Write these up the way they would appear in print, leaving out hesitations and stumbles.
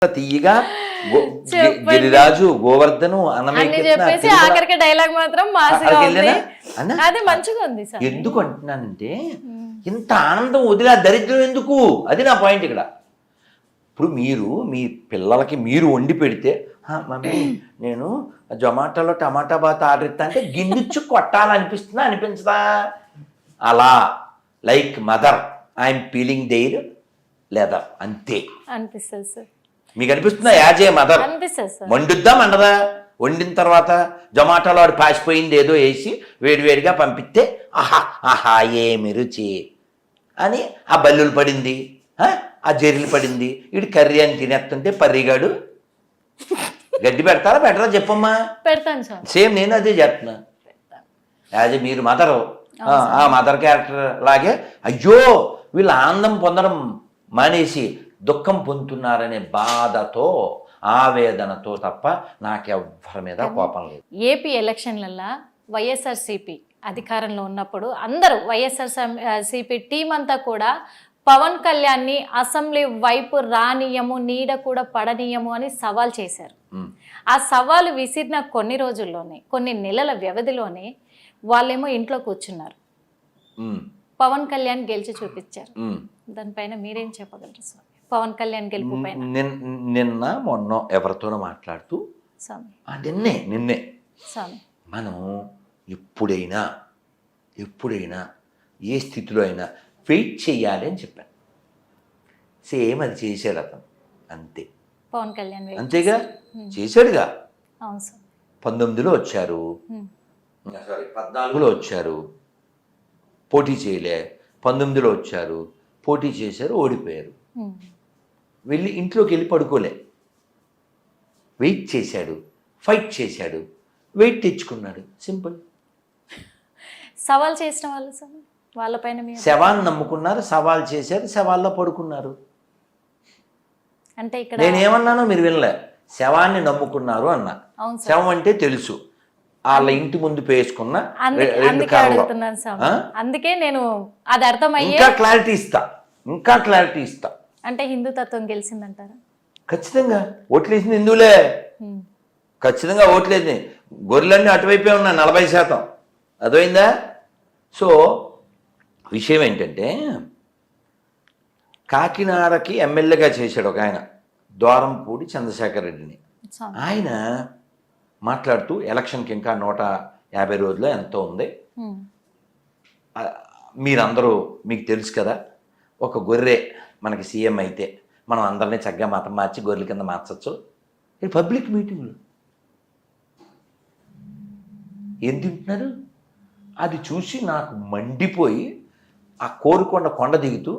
తీయగా గిరిరాజు గోవర్ధను చెప్పేసి ఆఖరికి డైలాగ్ మాత్రం అది మంచిగా ఉంది సార్. ఎందుకు అంటున్నానంటే ఇంత ఆనందం వదిలే దరిద్రం ఎందుకు, అది నా పాయింట్ ఇక్కడ. ఇప్పుడు మీరు మీ పిల్లలకి మీరు వండి పెడితే మమ్మీ నేను జొమాటోలో టమాటా బాత్ ఆర్డర్ ఇస్తా అంటే గిన్నెచ్చు కొట్టాలనిపిస్తుందా అనిపించదా? అలా like mother I'm peeling their leather అంతే అనిపిస్తుంది సార్. మీకు అనిపిస్తుందా యాజ్ ఏ మదర్? వండుద్దాం అండదా? వండిన తర్వాత జొమాటోలో వాడు పాసిపోయింది ఏదో వేసి వేడివేడిగా పంపిస్తే ఆహా ఆహా ఏమి రుచి అని ఆ బల్లులు పడింది, ఆ జెర్రీలు పడింది, వీడు కర్రీ అని తినేస్తుంటే పర్రిగాడు గడ్డి పెడతారా పెట్టరా చెప్పమ్మా? పెడతాను సార్. సేమ్ నేను అదే చెప్తున్నా. యాజ్ ఏ మీరు మదరు, ఆ మదర్ క్యారెక్టర్ లాగే అయ్యో వీళ్ళు ఆనందం పొందడం మానేసి దుఃఖం పొందుతున్నారనే బాధతో ఆవేదనతో తప్ప నాకెవ్వరి మీద కోపం లేదు. ఏపీ ఎలక్షన్లల్లో వైఎస్ఆర్సీపీ అధికారంలో ఉన్నప్పుడు అందరూ వైఎస్ఆర్సీపీ టీం అంతా కూడా పవన్ కళ్యాణ్ని అసెంబ్లీ వైపు రానియము, నీడ కూడా పడనీయము అని సవాల్ చేశారు. ఆ సవాలు విసిరిన కొన్ని రోజుల్లోనే, కొన్ని నెలల వ్యవధిలోనే వాళ్ళేమో ఇంట్లో కూర్చున్నారు. పవన్ కళ్యాణ్ గెలిచి చూపించారు. దానిపైన మీరేం చెప్పగలరు స్వామి? పవన్ కళ్యాణ్ గెలుపు పైన నిన్న మొన్న ఎవరితోనో మాట్లాడుతూ నిన్నే మనం ఎప్పుడైనా ఏ స్థితిలో అయినా వెయిట్ చేయాలి అని చెప్పాను. సేమ్ అది చేశాడు అతను, అంతే. పవన్ కళ్యాణ్ అంతేగా చేశాడుగా. 19లో వచ్చారు, 14లో వచ్చారు, పోటీ చేయలే. 19లో వచ్చారు, పోటీ చేశారు, ఓడిపోయారు. వెళ్ళి ఇంట్లోకి వెళ్ళి పడుకోలే. వెయిట్ చేశాడు, ఫైట్ చేశాడు, వెయిట్ తెచ్చుకున్నాడు. సింపుల్. సవాల్ చేసిన వాళ్ళు సార్ వాళ్ళపైన శవాన్ని నమ్ముకున్నారు, సవాల్ చేశారు, శవాల్లో పడుకున్నారు. అంటే ఇక్కడ నేనేమన్నానో మీరు వినలే. శవాన్ని నమ్ముకున్నారు అన్నా. శవం అంటే తెలుసు, వాళ్ళ ఇంటి ముందు పేసుకున్న రెండు కార్లు. అందుకే నేను అది అర్థమయ్యే ఇంకా క్లారిటీ ఇస్తా. అంటే హిందూతత్వం గెలిచిందంటారా? ఖచ్చితంగా ఓట్లేసింది హిందువులే. ఖచ్చితంగా ఓట్లేసింది. గొర్రెలన్నీ అటువైపే ఉన్నాయి 40%. అర్థమైందా? సో విషయం ఏంటంటే కాకినాడకి ఎమ్మెల్యేగా చేశాడు ఒక ఆయన, ద్వారంపూడి చంద్రశేఖర్ రెడ్డిని. ఆయన మాట్లాడుతూ ఎలక్షన్కి ఇంకా 150 రోజులు ఎంతో ఉంది, మీరందరూ మీకు తెలుసు కదా, ఒక గొర్రె మనకి సీఎం అయితే మనం అందరినీ చక్కగా మతం మార్చి గొర్రెల కింద మార్చచ్చు. ఇది పబ్లిక్ మీటింగ్లు ఏం తింటున్నారు? అది చూసి నాకు మండిపోయి ఆ కోరుకొండ కొండ దిగుతూ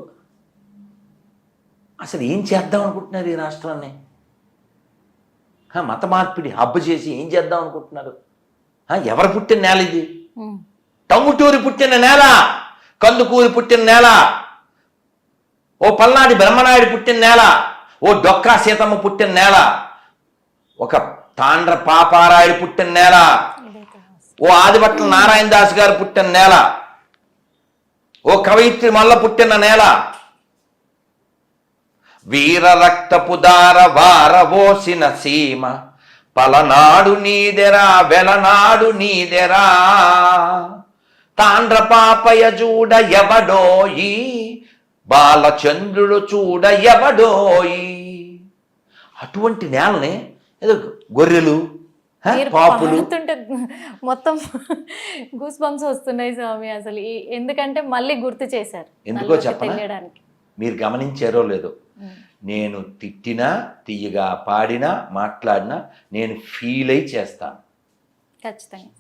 అసలు ఏం చేద్దాం అనుకుంటున్నారు ఈ రాష్ట్రాన్ని? మత మార్పిడి హబ్బు చేసి ఏం చేద్దాం అనుకుంటున్నారు? ఎవరు పుట్టిన నేల ఇది? టంగుటూరి పుట్టిన నేల, కందుకూరి పుట్టిన నేల, ఓ పల్నాడి బ్రహ్మనాయుడు పుట్టిన నేల, ఓ డొక్కా సీతమ్మ పుట్టిన నేల, ఒక తాండ్ర పాపారాయుడు పుట్టిన నేల, ఓ ఆదిభట్ల నారాయణ దాస్ గారు పుట్టిన నేల, ఓ కవయిత్రి మల్ల పుట్టిన నేల, వీర రక్తపు దార వారవోసిన సీమ, పలనాడు నీదెరా వెలనాడు నీదెరా, తాండ్ర పాపయ చూడ ఎవడోయి, బాలచంద్రుడు చూడ ఎవడోయి. అటువంటి నేలని ఏదో గొర్రెలు పాపులు మొత్తం గూస్ బంప్స్ వస్తున్నాయి స్వామి. అసలు ఎందుకంటే మళ్ళీ గుర్తు చేశారు. ఎందుకో చెప్పడానికి మీరు గమనించారో లేదో, నేను తిట్టినా, తీయగా పాడినా, మాట్లాడినా నేను ఫీల్ అయి చేస్తాను. ఖచ్చితంగా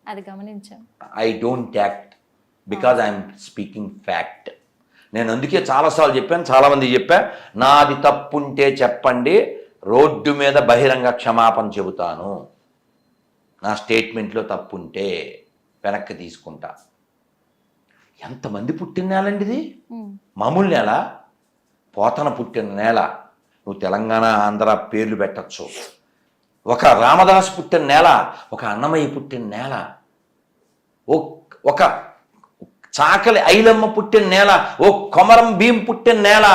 అది గమనించాను. I don't act because I'm speaking fact. నేను అందుకే చాలాసార్లు చెప్పాను, చాలామంది చెప్పా, నాది తప్పుంటే చెప్పండి, రోడ్డు మీద బహిరంగ క్షమాపణ చెబుతాను. నా స్టేట్మెంట్లో తప్పుంటే వెనక్కి తీసుకుంటా. ఎంతమంది పుట్టిన నేలండి ఇది? మామూలు నేల, పోతన పుట్టిన నేల. నువ్వు తెలంగాణ ఆంధ్ర పేర్లు పెట్టచ్చు. ఒక రామదాస్ పుట్టిన నేల, ఒక అన్నమయ్య పుట్టిన నేల, ఒక చాకలి ఐలమ్మ పుట్టిన నేల, ఓ కొమరం భీం పుట్టిన నేల,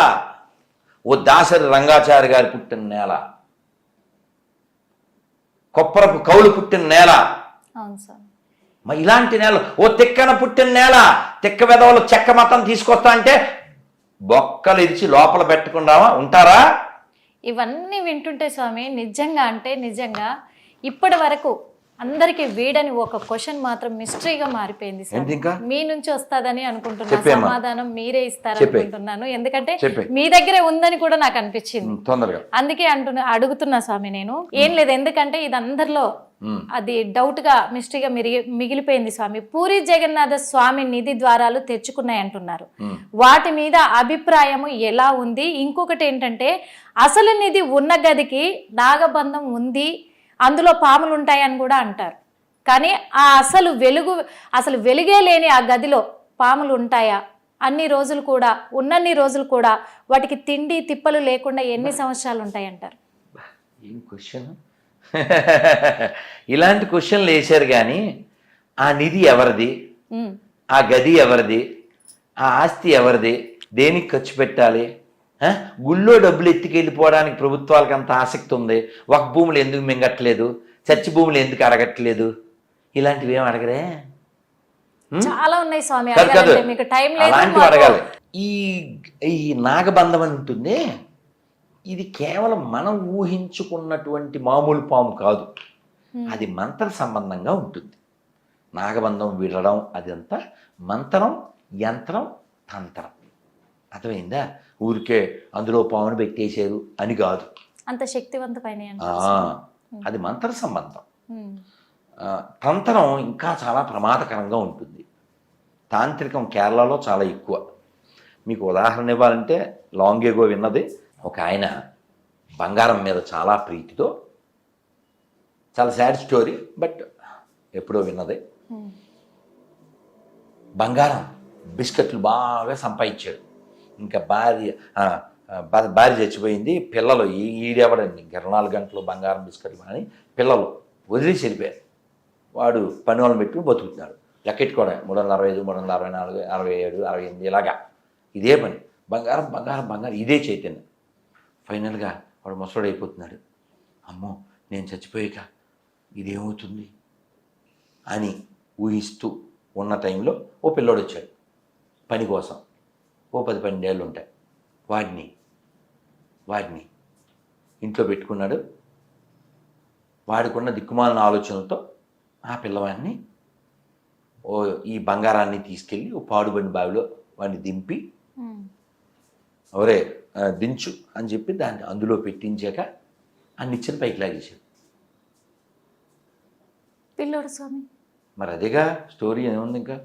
ఓ దాసరి రంగాచారి గారు పుట్టిన నేల, కొప్పరపు కౌలు పుట్టిన నేల, అవును స్వామి. మరి ఇలాంటి నేల, ఓ తిక్కన పుట్టిన నేల, తిక్క వెధవలు చెక్క మతం తీసుకొస్తా అంటే బొక్కలు ఇరిచి లోపల పెట్టకుండా ఉంటారా? ఇవన్నీ వింటుంటే స్వామి నిజంగా అంటే నిజంగా ఇప్పటి వరకు అందరికి వీడని ఒక క్వశ్చన్ మాత్రం మిస్టరీగా మారిపోయింది స్వామి. ఇంకా మీ నుంచి వస్తుందని అనుకుంటున్నా, చెప్పేమ్మా. సమాధానం మీరే ఇస్తారు చెప్పే. అనుకుంటున్నాను. ఎందుకంటే చెప్పే. మీ దగ్గరే ఉందని కూడా నాకు అనిపించింది. తొందరగా. అందుకే అడుగుతున్నా స్వామి నేను. ఏం లేదు, ఎందుకంటే ఇది అందరిలో అది డౌట్ గా మిస్టరీగా మిగిలిపోయింది స్వామి. పూరి జగన్నాథ స్వామి నిధి ద్వారాలు తెచ్చుకున్నాయి అంటున్నారు. వాటి మీద అభిప్రాయము ఎలా ఉంది? ఇంకొకటి ఏంటంటే అసలు నిధి ఉన్న గదికి నాగబంధం ఉంది, అందులో పాములు ఉంటాయని కూడా అంటారు. కానీ ఆ అసలు వెలుగే లేని ఆ గదిలో పాములు ఉంటాయా? అన్ని రోజులు కూడా ఉన్నన్ని రోజులు కూడా వాటికి తిండి తిప్పలు లేకుండా ఎన్ని సంవత్సరాలు ఉంటాయి అంటారు? ఏం క్వశ్చన్! ఇలాంటి క్వశ్చన్లు వేశారు కానీ ఆ నిధి ఎవరిది, ఆ గది ఎవరిది, ఆ ఆస్తి ఎవరిది, దేనికి ఖర్చు పెట్టాలి, గుళ్ళో డబ్బులు ఎత్తుకెళ్ళిపోవడానికి ప్రభుత్వాలకు అంత ఆసక్తి ఉంది, ఒక భూములు ఎందుకు మింగట్లేదు, చర్చి భూములు ఎందుకు అడగట్లేదు, ఇలాంటివి ఏం అడగరే? చాలా ఉన్నాయి స్వామి, కాదు మీకు టైం లేదు. అలాంటివి అడగాలి. ఈ నాగబంధం అని ఉంటుంది, ఇది కేవలం మనం ఊహించుకున్నటువంటి మామూలు పాము కాదు, అది మంత్ర సంబంధంగా ఉంటుంది. నాగబంధం విడడం అదంతా మంత్రం, యంత్రం, తంత్రం. అర్థమైందా? ఊరికే అందులో పామును పెట్టేశారు అని కాదు, అంత శక్తివంతమైన అది మంత్ర సంబంధం. తంత్రం ఇంకా చాలా ప్రమాదకరంగా ఉంటుంది. తాంత్రికం కేరళలో చాలా ఎక్కువ. మీకు ఉదాహరణ ఇవ్వాలంటే లాంగ్ ఎగో విన్నది, ఒక ఆయన బంగారం మీద చాలా ప్రీతితో, చాలా సాడ్ స్టోరీ బట్ ఎప్పుడో విన్నది, బంగారం బిస్కెట్లు బాగా సంపాదించాడు. ఇంకా భార్య చచ్చిపోయింది, పిల్లలు ఈడెవడండి 24 గంటలు బంగారం బిస్కెట్లు అని పిల్లలు వదిలేసి వెళ్ళిపోయారు. వాడు పని వాళ్ళని పెట్టుకుని బతుకుతున్నాడు. లెక్కెట్టుకోవడం 365, 364, 67, 68 ఇలాగా ఇదే పని, బంగారం బంగారం బంగారం, ఇదే చైతన్యం. ఫైనల్గా వాడు ముసలోడు అయిపోతున్నాడు. అమ్మో నేను చచ్చిపోయాక ఇదేమవుతుంది అని ఊహిస్తూ ఉన్న టైంలో ఓ పిల్లోడు వచ్చాడు పని కోసం. ఓ 10-12 ఏళ్ళు ఉంటాయి. వాడిని ఇంట్లో పెట్టుకున్నాడు. వాడికున్న దిక్కుమాలిన ఆలోచనలతో ఆ పిల్లవాడిని ఈ బంగారాన్ని తీసుకెళ్ళి ఓ పాడుబడి బావిలో వాడిని దింపి, ఒరే దించు అని చెప్పి దాన్ని అందులో పెట్టించాక ఆ నిచ్చెన పైకి లాగేశాడు పిల్లోడు స్వామి. మరి అదేగా స్టోరీ. ఏముంది ఇంకా,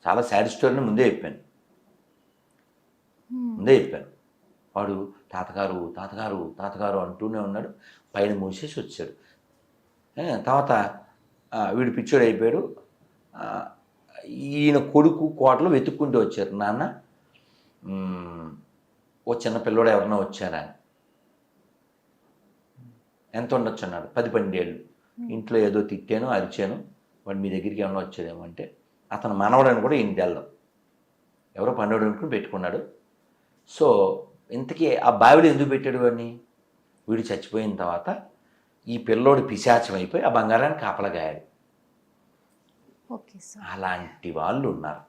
చాలా సాడ్ స్టోరీని ముందే చెప్పాను. వాడు తాతగారు తాతగారు తాతగారు అంటూనే ఉన్నాడు. పైన మూసేసి వచ్చాడు. తర్వాత వీడు పిచ్చోడు అయిపోయాడు. ఈయన కొడుకు కోటలు వెతుక్కుంటూ వచ్చారు. నాన్న ఓ చిన్న పిల్లోడు ఎవరన్నా వచ్చారా, ఎంత ఉండొచ్చు అన్నాడు. 10-12 ఏళ్ళు. ఇంట్లో ఏదో తిట్టాను అరిచాను, వాడు మీ దగ్గరికి ఏమన్నా వచ్చాడేమో అంటే అతను మనవడని కూడా ఈయన తెల్లం, ఎవరో పన్నోడు అనుకుని పెట్టుకున్నాడు. సో ఇంతకీ ఆ బావిలో ఎందుకు పెట్టాడు వాడిని? వీడు చచ్చిపోయిన తర్వాత ఈ పిల్లోడు పిశాచం అయిపోయి ఆ బంగారాన్ని కాపలగాయాడు. అలాంటి వాళ్ళు ఉన్నారు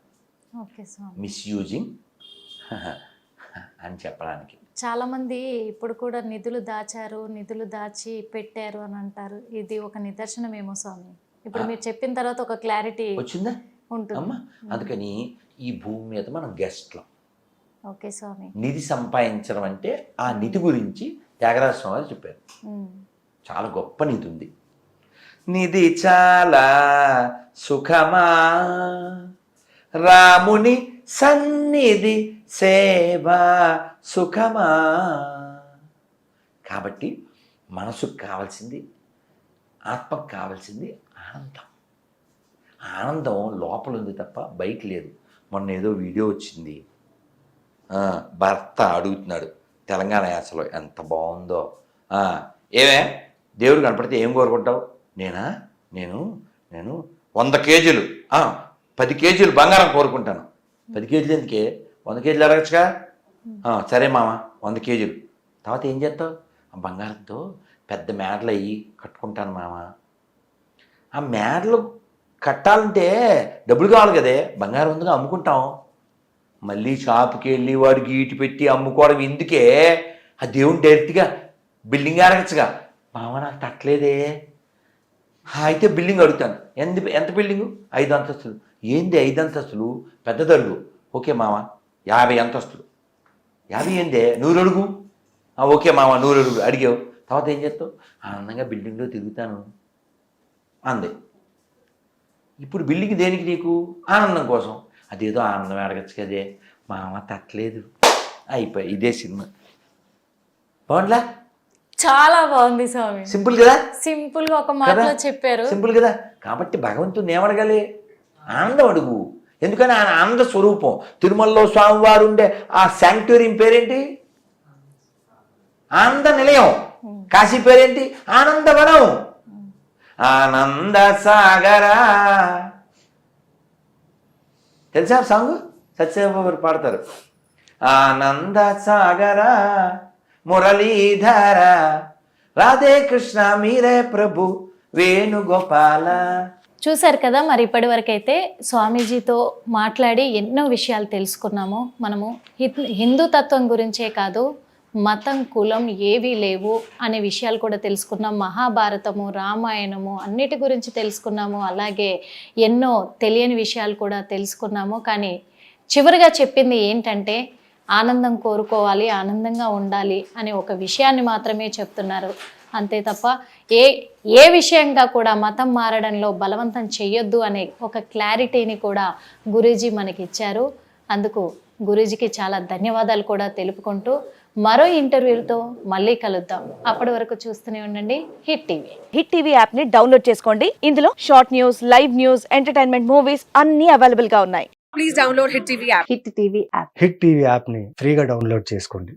మిస్యూజింగ్ అని చెప్పడానికి. చాలా మంది ఇప్పుడు కూడా నిధులు దాచారు, నిధులు దాచి పెట్టారు అని అంటారు. ఇది ఒక నిదర్శనమేమో స్వామి. ఇప్పుడు మీరు చెప్పిన తర్వాత ఒక క్లారిటీ వచ్చిందా ఉంటుంది. అమ్మా అందుకని ఈ భూమి మీద మనం గెస్ట్లం. ఓకే స్వామి. నిధి సంపాదించడం అంటే ఆ నిధి గురించి త్యాగరాజ స్వామి చెప్పారు. చాలా గొప్ప నిధి ఉంది. నిధి చాలా సుఖమా రాముని సన్నిధి సేవ సుఖమా. కాబట్టి మనసుకు కావాల్సింది, ఆత్మకు కావాల్సింది ఆనందం. ఆనందం లోపల ఉంది తప్ప బయట లేదు. మొన్న ఏదో వీడియో వచ్చింది, భర్త అడుగుతున్నాడు తెలంగాణ యాసలో, ఎంత బాగుందో. ఏమే దేవుడు కనపడితే ఏం కోరుకుంటావు? నేను 100 కేజీలు 10 కేజీలు బంగారం కోరుకుంటాను. 10 కేజీలు ఎందుకే, 100 కేజీలు అడగచ్చుగా. సరే మామ 100 కేజీలు. తర్వాత ఏం చేస్తావు? ఆ బంగారంతో పెద్ద మేడలు అయ్యి కట్టుకుంటాను మామ. ఆ మేడలు కట్టాలంటే డబ్బులు కావాలి కదే, బంగారం ఉందిగా అమ్ముకుంటాం. మళ్ళీ షాపుకి వెళ్ళి వాడు గీటి పెట్టి అమ్ముకోవడం ఎందుకే? ఆ దేవుని డైరెక్ట్గా బిల్డింగ్ అడగచ్చుగా. మామ నాకు తట్టలేదే. అయితే బిల్డింగ్ అడుగుతాను. ఎంత బిల్డింగు? 5 అంతస్తులు. ఏంది 5 అంతస్తులు? పెద్దది అడుగు. ఓకే మామ 50 అంతస్తులు. 50 ఏందే? 100 అడుగు. ఓకే మామ 100 అడుగు. అడిగావు. తర్వాత ఏం చేస్తావు? ఆనందంగా బిల్డింగ్లో తిరుగుతాను అంది. ఇప్పుడు బిల్డింగ్ దేనికి నీకు? ఆనందం కోసం. అదేదో ఆనందం అడగచ్చు కదే. మామ తట్టలేదు. అయిపోయి ఇదే సినిమా. బాగుంట్లా? చాలా బాగుంది స్వామి. సింపుల్ కదా? సింపుల్ గా ఒక మాటలో చెప్పారు. సింపుల్ కదా? కాబట్టి భగవంతుని ఏమడగాలి? ఆనందం అడుగు. ఎందుకని ఆయన ఆనంద స్వరూపం. తిరుమలలో స్వామివారు ఉండే ఆ శాంక్టోరియం పేరేంటి? ఆనంద నిలయం. కాశీ పేరేంటి? ఆనందవనం. ఆనంద సాగరా. తెలుసా సాంగ్? సత్యబాబు పాడతారు. ఆనంద సాగరా మురళీధర రాధే కృష్ణ మీరే ప్రభు వేణుగోపాల. చూశారు కదా, మరి ఇప్పటి వరకు అయితే స్వామీజీతో మాట్లాడి ఎన్నో విషయాలు తెలుసుకున్నాము. మనము హిందూ తత్వం గురించే కాదు, మతం కులం ఏవీ లేవు అనే విషయాలు కూడా తెలుసుకున్నాం. మహాభారతము రామాయణము అన్నిటి గురించి తెలుసుకున్నాము. అలాగే ఎన్నో తెలియని విషయాలు కూడా తెలుసుకున్నాము. కానీ చివరిగా చెప్పింది ఏంటంటే ఆనందం కోరుకోవాలి, ఆనందంగా ఉండాలి అనే ఒక విషయాన్ని మాత్రమే చెప్తున్నారు. అంతే తప్ప ఏ విషయంగా కూడా మతం మారడంలో బలవంతం చెయ్యొద్దు అనే ఒక క్లారిటీని కూడా గురూజీ మనకి ఇచ్చారు. అందుకు గురూజీకి చాలా ధన్యవాదాలు కూడా తెలుపుకుంటూ మరో ఇంటర్వ్యూతో మళ్ళీ కలుద్దాం. అప్పటి వరకు చూస్తూనే ఉండండి hit TV. Hit TV app ని డౌన్లోడ్ చేసుకోండి. ఇందులో short news, live news, entertainment movies అన్ని అవైలబుల్ గా ఉన్నాయి. Please download Hit TV app. Hit TV app. Hit TV యాప్ని ఫ్రీగా డౌన్లోడ్ చేసుకోండి.